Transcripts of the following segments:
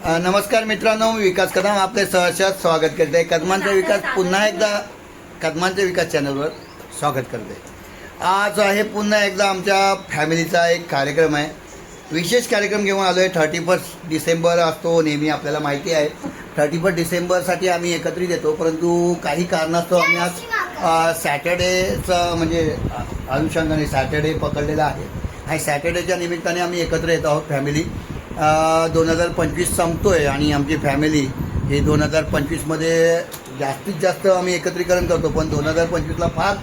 नमस्कार मित्रांनो, मी विकास कदम आपले सहर्ष स्वागत करते. कदमांचा विकास पुन्हा एकदा कदमांचा विकास चॅनलवर स्वागत करते. आज आहे पुन्हा एकदा आमच्या फॅमिलीचा एक कार्यक्रम आहे. विशेष कार्यक्रम घेऊन आलो आहे. 31 डिसेंबर असतो नेहमी, आपल्याला माहिती आहे. 31 डिसेंबरसाठी आम्ही एकत्रित येतो, परंतु काही कारणास्तव आम्ही आज सॅटर्डेचं म्हणजे अनुषंगाने सॅटर्डे पकडलेला आहे आणि सॅटर्डेच्या निमित्ताने आम्ही एकत्र येत आहोत फॅमिली. 2025 संपतो आहे आणि आमची फॅमिली ही 2025मध्ये जास्तीत जास्त आम्ही एकत्रीकरण करतो, पण 2025ला फार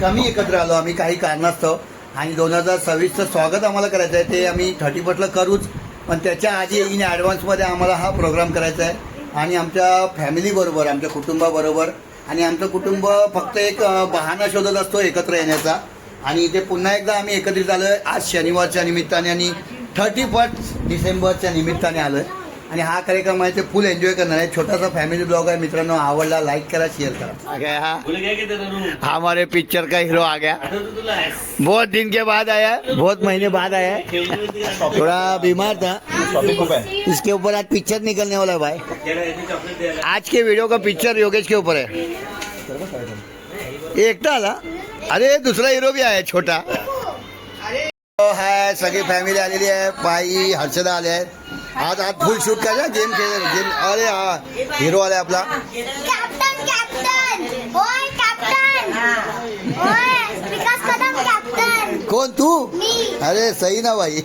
कमी एकत्र आलो आम्ही काही कारणास्तव. आणि 2026चं स्वागत आम्हाला करायचं आहे, ते आम्ही 31ला करूच, पण त्याच्या आधी इन ॲडव्हान्समध्ये आम्हाला हा प्रोग्राम करायचा आहे. आणि आमच्या फॅमिलीबरोबर, आमच्या कुटुंबाबरोबर, आणि आमचं कुटुंब फक्त एक बहाणा शोधत असतो एकत्र येण्याचा. आणि इथे पुन्हा एकदा आम्ही एकत्रित आलो आहे आज शनिवारच्या निमित्ताने आणि 31 डिसेंबरच्या निमित्ताने आलो आहे. आणि हा कार्यक्रम आहे ते फुल एन्जॉय करणार आहे. छोटासा फॅमिली ब्लॉग आहे मित्रांनो, आवडला लाईक करा, शेअर करा. आ गया हमारे पिक्चर का हीरो आ गया, बहुत दिन के बाद आया, बहुत महीने बाद आया है. थोड़ा बीमार था, इसके ऊपर आज पिक्चर निकलने वाला है भाई. आज के वीडियो का पिक्चर योगेश के ऊपर है. एकटा आला, अरे दुसरा हीरो भी आहे छोटा है. सगळी फॅमिली आलेली आहे. बाई हर्षदा आले आहेत. आज फुल शूट करायला गेम खेळ गेम. अरे हा हिरो आलाय आपला. कॅप्टन कॅप्टन होय कॅप्टन होय विकास कदम कॅप्टन. कोण तू? मी. अरे सही ना बाई.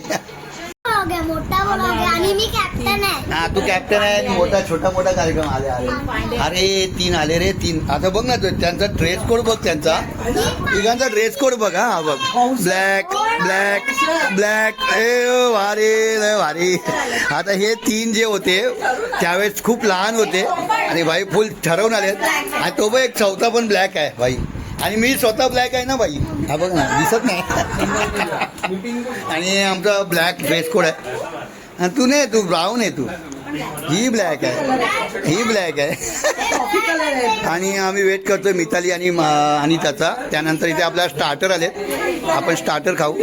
मोठा बोला आणि मी कॅप्टन आहे. हा तू कॅप्टन आहे आणि मोठा छोटा कार्यक्रम आले. अरे 3 आले रे 3. आता बघ ना त्यांचा ड्रेस कोड बघ, त्यांचा तिघांचा ड्रेस कोड बघ. हा बघ, ब्लॅक ब्लॅक ब्लॅक. ए भारी भारी. आता हे 3 जे होते त्यावेळेस खूप लहान होते आणि भाई फुल ठरवून आले. आणि तो बघ एक चौथा पण ब्लॅक आहे भाई, आणि मी स्वतः ब्लॅक आहे ना बाई. हा बघ ना, दिसत नाही. आणि आमचा ब्लॅक ड्रेस कोड आहे. आणि तू नाही, तू ब्राऊन आहे. तू ही ब्लॅक आहे, ही ब्लॅक आहे. आणि आम्ही वेट करतोय मिताली आणि त्याचा. त्यानंतर इथे आपल्याला स्टार्टर आले, आपण स्टार्टर खाऊ.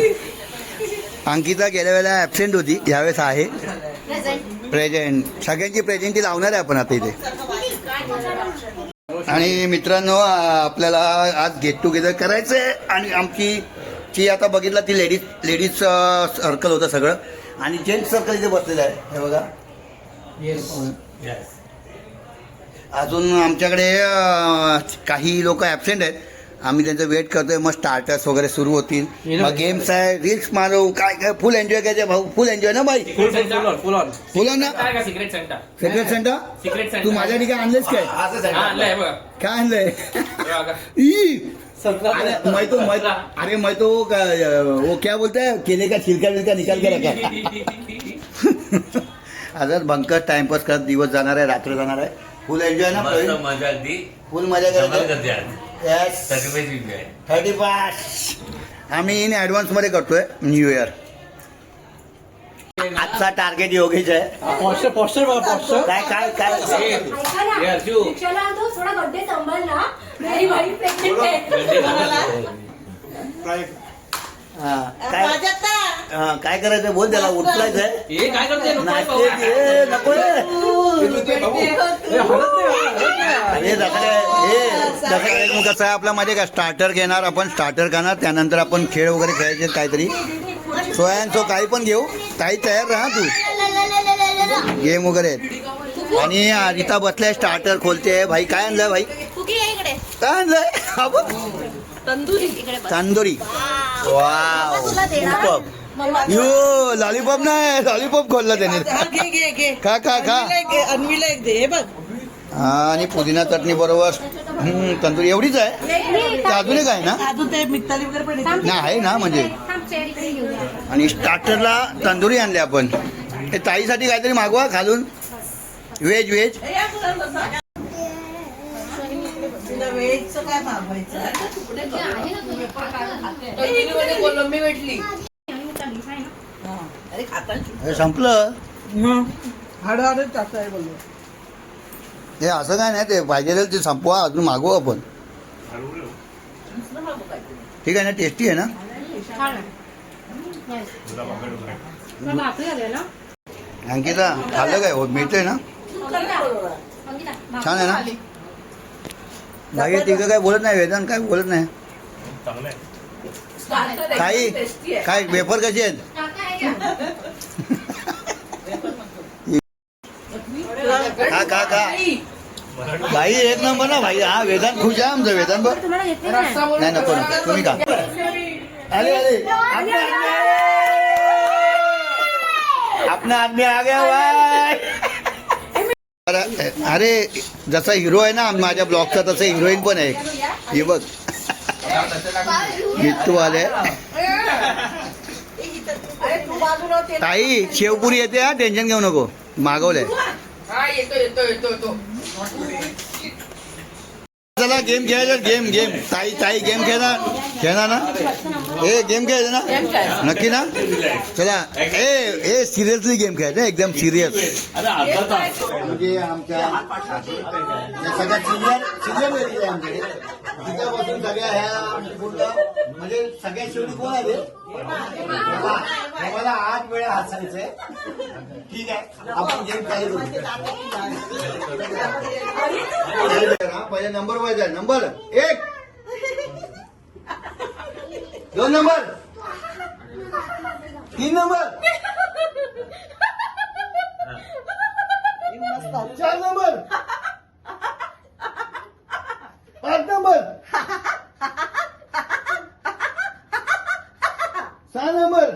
अंकिता गेल्या वेळेला ॲबसेंट होती, यावेळेस आहे प्रेझेंट. सगळ्यांची प्रेझेंटी लावणार आहे आपण आता इथे. आणि मित्रांनो, आपल्याला आज गेट टुगेदर करायचं आहे. आणि आमची आता बघितलं ती लेडीज सर्कल होतं सगळं, आणि जेंट्स सर्कल इथे बसलेलं आहे. हे बघा, अजून आमच्याकडे काही लोक ॲबसेंट आहेत. आम्ही त्यांचं वेट करतोय. मग स्टार्टर्स वगैरे सुरू होतील, मग गेम्स आहे, रील्स मारू, काय काय फुल एन्जॉय करायचं भाऊ. फुल एन्जॉय ना बाई, फुल ऑन ना. सिक्रेट सेंटा तू माझ्या ठिकाणी आणलेस काय? काय आणलंय? अरे मैं तो वो क्या बोलते हैं, केले का छिलका विलका निकाल के रखा. आता बंकर टाइमपास करत दिवस जाणार आहे, रात्र जाणार आहे. फुल एन्जॉय ना, फुल मजा करायची. येस, 31 आम्ही इन ॲडव्हान्स मध्ये करतोय न्यू इयर. आजचा टार्गेट योगेश आहे. काय काय काय काय करायचं बोल, त्याला उठलायचंय. नको कसं आहे आपल्या मध्ये का स्टार्टर घेणार आपण, स्टार्टर खाणार, त्यानंतर आपण खेळ वगैरे खेळायचे काहीतरी. सोयान काही पण घेऊ, काही तयार राहा तू, गेम वगैरे. आणि रिता बसलाय, स्टार्टर खोलते. भाई काय आणलंय भाई? काय आणलंय? तंदुरी. वाव, यो लॉलीपॉप नाही, लॉलीपॉप खोलला त्याने. खा खा खा. आणि पुदिना चटणी बरोबर तंदुरी. एवढीच आहे, अजून एक आहे ना? नाही आहे ना म्हणजे. आणि स्टार्टरला तंदुरी आणली आपण. हे ताईसाठी काहीतरी मागवा खालून, व्हेज व्हेज. संपलं. हे असं काय नाही, ते पाहिजे ते संपवा, अजून मागवू आपण. ठीक आहे ना, टेस्टी आहे ना. अंकिता खाल्लं काय हो मिळतंय ना छान आहे ना बाकी तिकडे काय बोलत नाही वेदांत काय बोलत नाही ताई काय वेफर कशी आहेत खा खा खा भाई एक नंबर ना भाई हा वेदांत खुश आहे आमचं वेदांत बघ नाही नको नको तुम्ही का अरे अरे अपना आदमी आ गया भाई अरे जसा हिरो आहे ना माझ्या ब्लॉगचा तसं हिरोईन पण आहे हे बघ मिट्टू आले ताई शेवपुरी येते हा टेन्शन घेऊ नको मागवलंय चला गेम खेळायचा गेम गेम ताई ताई गेम खेळणार ना ए गेम खेळायचं ना नक्की ना चला ए सिरियसली गेम खेळायचा एकदम सिरियस म्हणजे आमच्या सगळ्या सिनियर लेडीज आहे आमच्याकडे तिच्यापासून सगळ्या ह्या म्हणजे सगळ्या शेवटी कोण आले मला 8 वेळा हसायचंय ठीक आहे आपण गेम चालू करू पहिले नंबर वाईज आहे number 1 2 number 3 number 4 number 5 number 6 number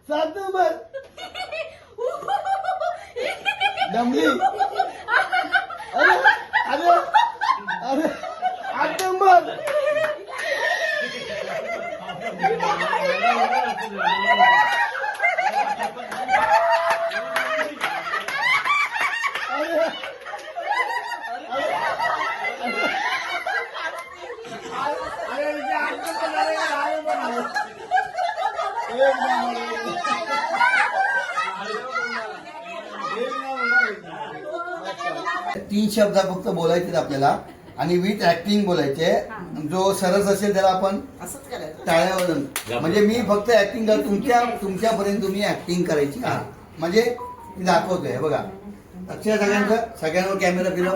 7 number डमली अरे अरे अरे 8 नंबर तीन शब्द फक्त बोलायचे आपल्याला आणि विथ ऍक्टिंग बोलायचे जो सरस असेल त्याला आपण टाळ्या वाजवून म्हणजे मी फक्त ऍक्टिंग कर तुमच्यापर्यंत तुम्ही ऍक्टिंग करायची हा म्हणजे मी दाखवतोय बघा अक्षय सगळ्यांवर कॅमेरा फिरव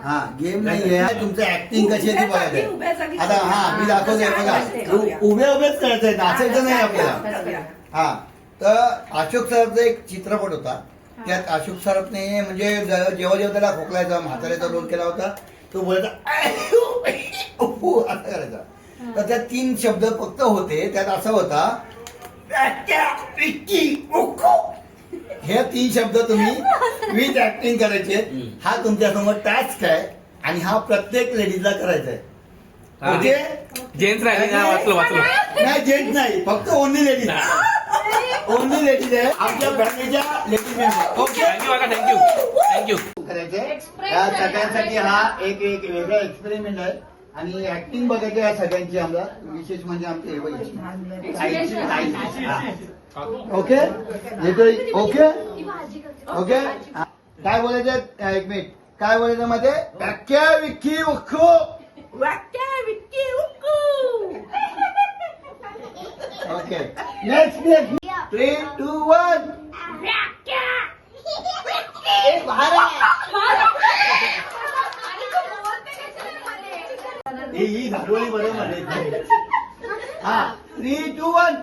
हा गेम नाही आहे तुमचं ऍक्टिंग कशी आहे ती बघायचं आता हा मी दाखवतोय बघा उभेच करायचंय नाचायचं नाही आपल्याला हा तर अशोक सरांचा एक चित्रपट होता त्यात अशोक सराफने म्हणजे जेव्हा जेव्हा त्याला खोकलायचा म्हाताऱ्याचा रोल केला होता तो बोलायचा असं करायचा तर त्यात 3 शब्द फक्त होते त्यात असा होता हे 3 शब्द तुम्ही विथ ऍक्टिंग करायचे हा तुमच्यासमोर टास्क आहे आणि हा प्रत्येक लेडीजला करायचा आहे ओके जेंट्स राहिले वाचलो नाही जेंट्स नाही फक्त ओनली लेडीज आहे आमच्या फॅमिलीच्या लेडीज मेंबर ओके थँक्यू करायचे या सगळ्यांसाठी हा एक वेगळा एक्सपेरिमेंट आहे आणि ऍक्टिंग बघायची या सगळ्यांची आम्हाला विशेष म्हणजे आमच्या हे बघायची ओके ओके ओके काय बोलायचं एक मिनिट काय बोलायचं मध्ये व्याख्या विक्की उखो ओके नेक्स्ट 3, 2, 1 ही दाखवली बरोबर हा 3, 2, 1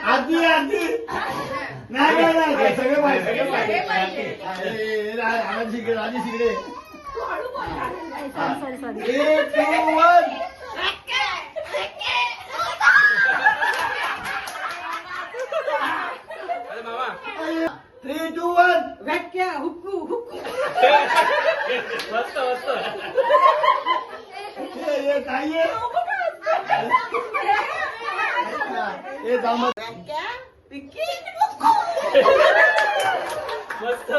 आधी नाही सगळे पाहिजे राजी शिकडे 3, 2, 1 3, 2, 1 व्याख्या हुक्कू हुक्कू मस्त ये काय ये जाऊ व्याख्या विक्की मस्त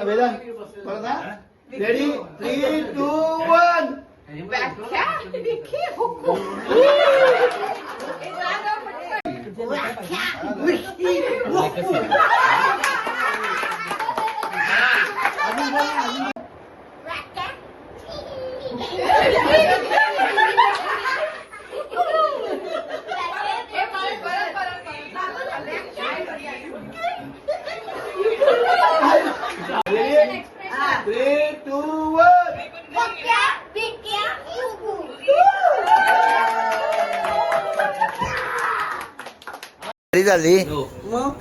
वेदांत रेडी 3, 2, 1 व्याख्या विक्की हुक्कू व्याख्या विक्की हुक्कू घरी झाली हो. मग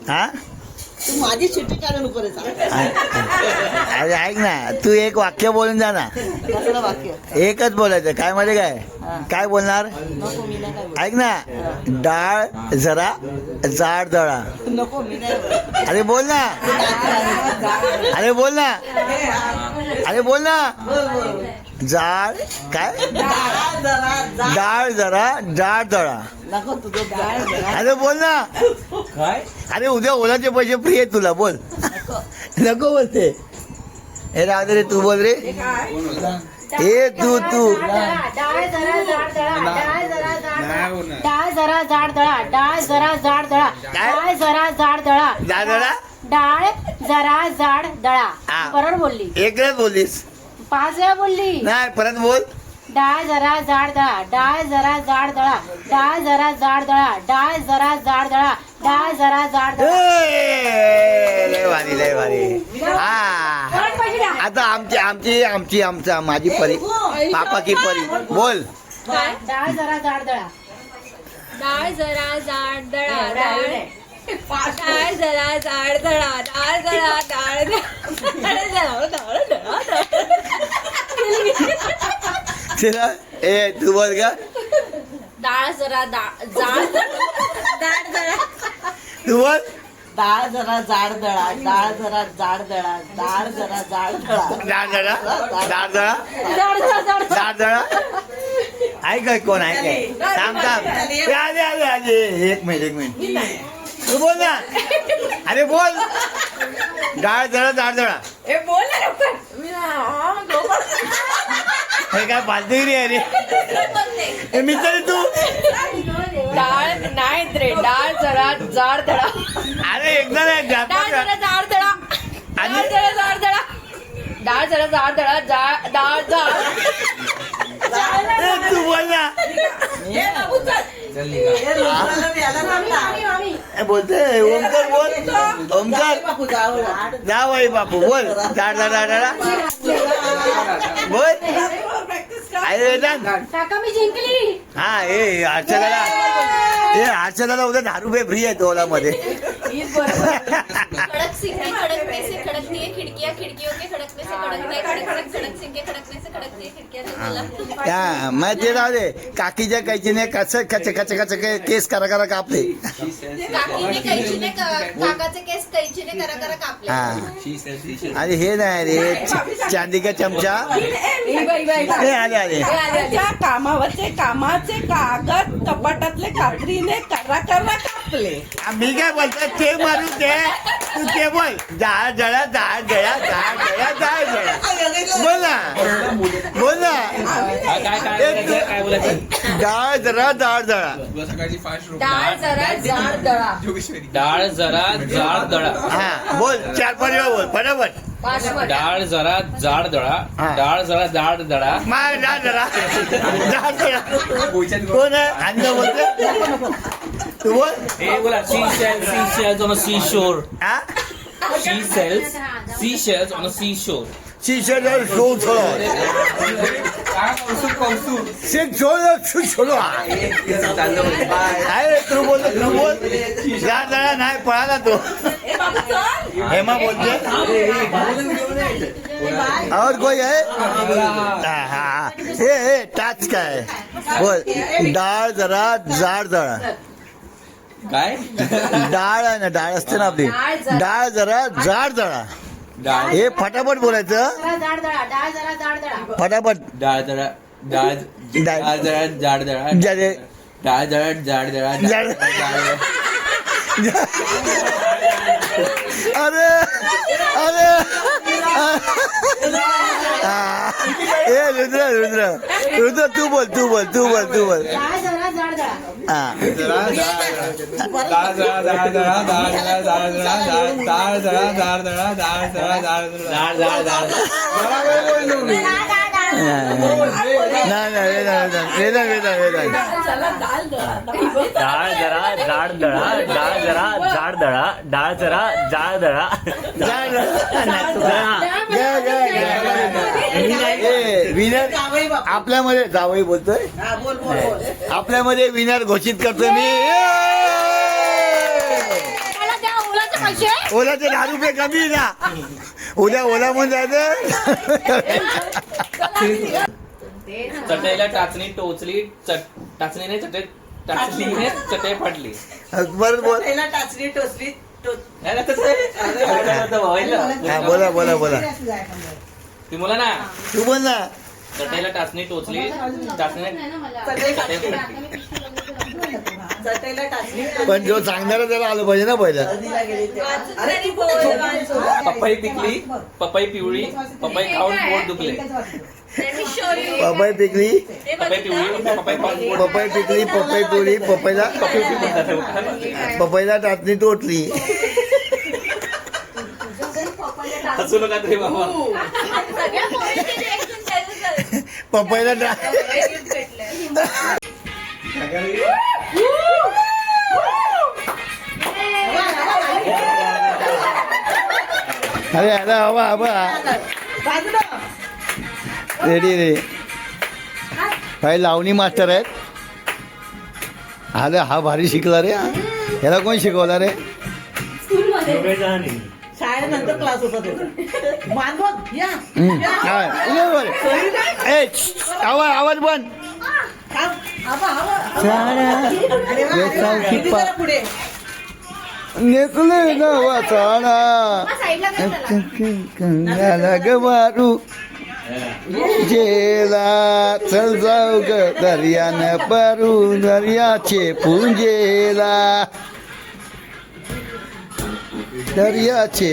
हा तू माझी चिठ्ठी काढू नको रे अरे ऐक ना तू एक वाक्य बोलून जा ना कसलं वाक्य एकच बोलायचं काय मध्ये काय काय बोलणार नको मी नाही काय बोलत. ऐक ना डाळ जरा जाड दळा नको मी नाही बोलत. अरे बोल ना अरे बोल ना अरे बोल ना जाड काय डाळ जरा जाड दळा नको तुझं डाळ जरा. अरे बोल ना काय अरे उद्या ओलाचे पैसे फ्री आहेत तुला बोल नको बोलते हे राहू दे रे तू बोल रे ए तू डाळ जरा जाड दळा डाळ जरा जाड दळा डाळ जरा जाड दळा डाळ जरा जाड दळा दादा डाळ जरा जाड दळा हा. बरोबर बोलली एकच बोललीस 5 वेळा बोलली नाही परत बोल डाळ जरा जाड दळा डाळ जरा जाड दळा डाळ जरा जाड दळा डाळ जरा जाड दळा डाळ जरा जाड दळा ए, लय भारी हा आता आमचा माझी परी पापा की परी बोल डाळ जरा जाड दळा डाळ जरा जाड दळा डाळ जरा जाड दळा डाळ जरा चला ए तू बोल का डाळ जरा जाड दळा तू बोल डाळ जरा जाड दळा डाळ जरा जाड दळा डाळ जरा जाड दळा डाळ दळा डाळ दळा ऐक कोण ऐक थांब आले एक मिनिट तू बोल ना अरे बोल डाळ दळा डाळ दळा हे काय फालतूगिरी आहे रे मी तरी तू डाळ नाही रे डाळ जरा जाड दळा अरे एकदा नाही डाळ जरा जाड दळा आणि- डाळ जरा जाड दळा डाळ जरा जाड दळा डाळ जाड ए, तू बोल ना ए, बोलते ओमकार बोल ओमकार बापू जावं जा बाई बापू बोल डाळ डाळ डाळ बोल अरे वेदांत काका मी जिंकली हा ए हर्षदाला उद्या 10 रुपये फ्री आहे ओलामध्ये खड़क सिंह खड़कने से खड़कती है खिड़कियां खिड़कियों के खड़कने से खड़कता है खड़क सिंह के खड़कने से खड़कती है खिड़कियां हा मग ते राहू दे काकीच्या कैचीने कसं कच कच कच केस करा करा कापले काकीने कैचीने काकाचे केस कैचीने करा कापले हा आणि हे नाही रे चांदीचा चमचा हे आले आले त्याच्या कामावरचे कामाचे कागद कपाटातले कात्रीने करा कापले मी काय बोलतो ते मारू दे तू ते बोल डाळ जळा डाळ जळा डाळ जळा डाळ जळा बोल ना काय बोलायचं डाळ जरा डाळ जळा डाळ जरा जाड दळा डाळ जरा जाड दळा हा बोल 4-5 वेळा बोल फटाफट डाळ जरा जाड दळा डाळ जरा जाड दळा माग डाळ जरा डाळ जळा कोण आहे आणि बोलते तू बोल हे बोला seashells on a seashore हा seashells on a seashore Shishir शोध छोड़ो से छोड़ो अरे तू बोल जा जरा नाही पळाला तो हेमा बोलते और कोई है हाँ हे टाच काय बोल डाळ जरा जाड जळा काय डाळ आहे ना डाळ असते ना आपली डाळ जरा जाड जळा हे फटाफट बोलायचं जाड दळा डाळ जरा जाड दळा फटाफट डाळ जरा डाळ जरा जाड दळा जाडे डाळ जरा जाड दळा जाड अरे अरे ए रुद्र तू बोल डाळ जरा जाड दळा हा डाळ जरा जाड दळा डाळ जरा जाड दळा डाळ जरा जाड दळा नाही वेदांत डाळ जरा जाड दळा डाळ जरा जाड दळा डाळ जरा जाड दळा विनर आपल्यामध्ये जावई बोलतोय आपल्यामध्ये विनर घोषित करतोय मी पैसे ओलाचे 10 रुपये कमी आहे ना. उद्या ओला म्हणून जायचं. चटईला टाचणी टोचली टाचणीने टाचणीने चटई फाटली. बरं बोल. पहिला टाचणी टोचली हा, बोला बोला बोला. ती मुला ना तू बोल ना. चटईला टाचणी टोचली टाचणीने चटई फाटली. चटईला टाचणी पण जो सांगणारा त्याला आलं पाहिजे ना पहिलं. हळदीला गेली तेव्हा. अरे ती पपई पिकली पपई पिवळी पपई खाऊन पोट दुखले. पपई पिकली पपई पिवळी पपई खाऊन पोट पपई पिकली पपई पिवळी पपईला टाचणी तोटली. हसू नका तरी बाबा. सगळ्या पोरींचे reaction त्याचंच झालं. पपईला अरे अरे हवा हवा रेडी रे. काही लावणी मास्टर आहेत. अरे हा भारी शिकला रे. ह्याला कोण शिकवला रे? शाळेनंतर क्लास होता त्याचा. मानवत या काय ए, आवाज बंद. पुढे नेकले नवा चाणा साईडला कर त्याला. कंगाला गवारू जेला चल जाऊ ग दर्यान परू दर्याचे पुंजेला दर्याचे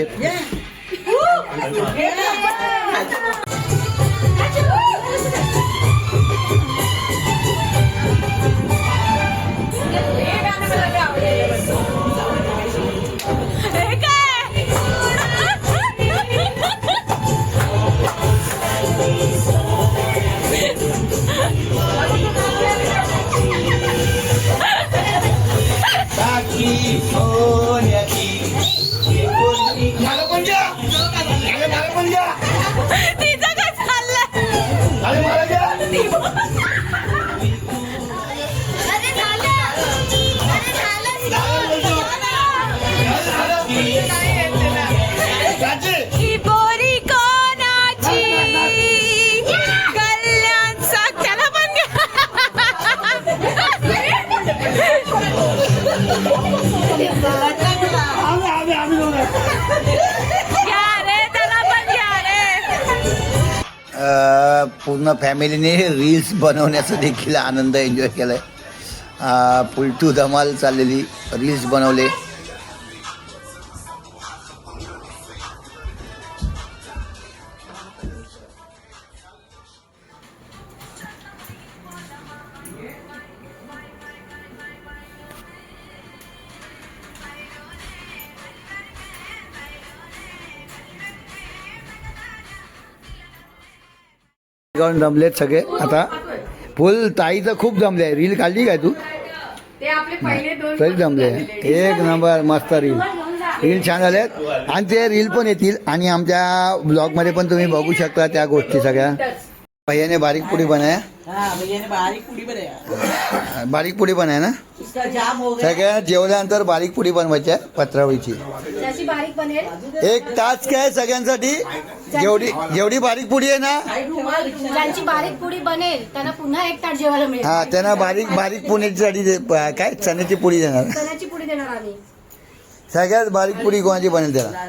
पूर्ण फॅमिलीने रील्स बनवण्याचा देखील आनंद एन्जॉय केलाय. पुलटू धमाल चाललेली. रील्स बनवले. गाऊन जमलेत सगळे. आता फुल ताईचं खूप जमले. रील काढली काय तू? ते आपले पहिले दोन तरी जमले. एक नंबर मस्त रील. रील छान झालेत आणि ते रील पण येतील आणि आमच्या ब्लॉगमध्ये पण तुम्ही बघू शकता त्या गोष्टी सगळ्या. भैयाने बारीक पुडी बनाया. हा भैयाने बारीक पुडी बरे बारीक पुडी बनाय ना. इसका जाम हो गया. सगळ्या जेवल्यानंतर बारीक पुडी बनवायची आहे पत्रावळीची. जशी बारीक बनेल. 1 तास काय सगळ्यांसाठी. जेवढी बारीक पुडी आहे ना ज्यांची बारीक पुडी बनेल त्यांना पुन्हा एक ताट जेवायला मिळेल. हा त्यांना बारीक पुण्याची काय चण्याची पुडी देणार. चण्याची पुडी देणार आम्ही. सगळ्यात बारीक पुडी कोणाची बनेल त्याला.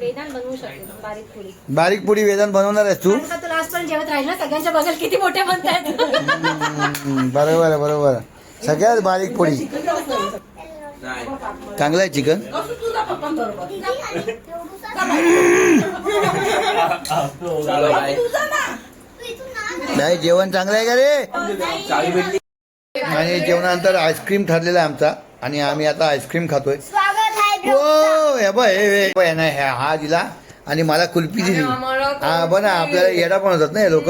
वेदांत बनवू शकेल बारीक पुडी. बारीक पुडी वेदांत बनवणार आहेस तू. आता तू लास्ट पण जेवत राहील ना. सगळ्यांच्या बघाल किती मोठे बनतायत. बरोबर आहे बरोबर. सगळ्यात बारीक पुडी. चांगलं आहे चिकन. नाही जेवण चांगलं आहे का रे. आणि जेवणानंतर आईस्क्रीम ठरलेला आहे आमचा आणि आम्ही आता आईस्क्रीम खातोय. हो हे बघ हे नाही हा दिला आणि मला कुल्फी दिली. हा बघ ना आपल्याला येडा पण होतात ना हे लोक.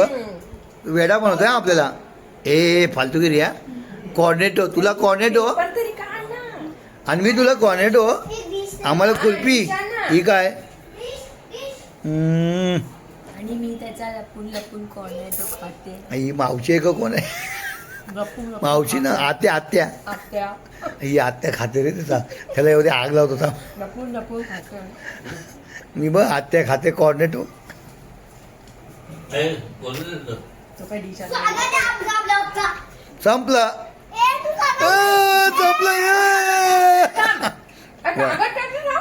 वेडा पण होतोय आपल्याला. ए फालतूगिरी या. कॉर्नेटो तुला कॉर्नेटो आणि मी तुला कॉर्नेटो. आम्हाला कुल्फी ही काय. आणि मी त्याचा लपून लपून कॉर्नेटो खाते. ही मावशी आहे का कोण आहे. मावशी ना आत्या आत्या आत्या ही आत्या खाते रे तिचा त्याला एवढी आग लावत होता लपून लपून खाते मी बघ आत्या खाते कॉर्नेटो तो काय डिश संपलं संपलं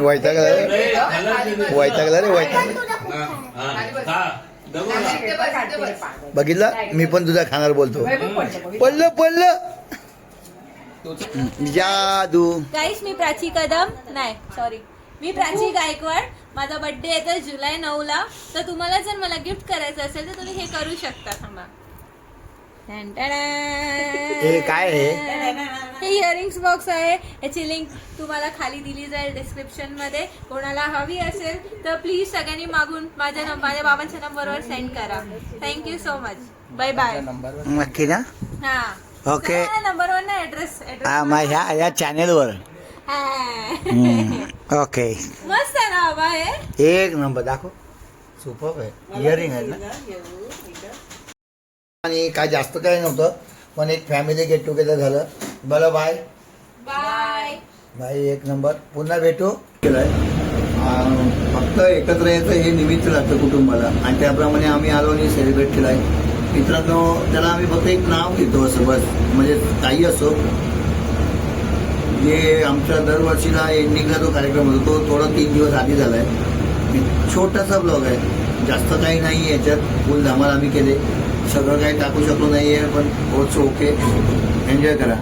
वैतागला रे वैतागला रे बघितलं मी पण तुझा खाणार बोलतो पडलं पडलं जादू गाईस मी प्राची कदम नाही सॉरी मी प्राची गायकवाड माझा बर्थडे येतो जुलै 9ला तर तुम्हाला जर मला गिफ्ट करायचं असेल तर तुम्ही हे करू शकता थांबा हे काय आहे? हे इयरिंग्स बॉक्स आहे याची लिंक तुम्हाला खाली दिली जाईल डिस्क्रिप्शन मध्ये कोणाला हवी असेल तर प्लीज सगळ्यांनी मागून माझ्या बाबांच्या नंबरवर सेंड करा thank you so much bye bye नक्की ना हा ओके नंबरवर ना ऍड्रेस ह्या चॅनेलवर ओके मस्त आहे ना बाबा हे एक नंबर दाखव सुपर आहे इयरिंग आहे ना आणि काय जास्त काही नव्हतं पण एक फॅमिली गेट टुगेदर झालं बरं बाय बाय बाय एक नंबर पुन्हा भेटू केलंय फक्त एकत्र यायचं हे निमित्त लागतं कुटुंबाला आणि त्याप्रमाणे आम्ही आलो आणि सेलिब्रेट केलाय मित्रांनो त्याला आम्ही फक्त एक नाव देतो असं बस म्हणजे काही असो जे आमच्या दरवर्षीला एंडिंगला जो कार्यक्रम होतो तो थोडा 3 दिवस आधी झालाय छोटासा ब्लॉग आहे जास्त काही नाही याच्यात फुल धमाल आम्ही केले सगळं काही टाकू शकलो नाहीये पण ओके एन्जॉय करा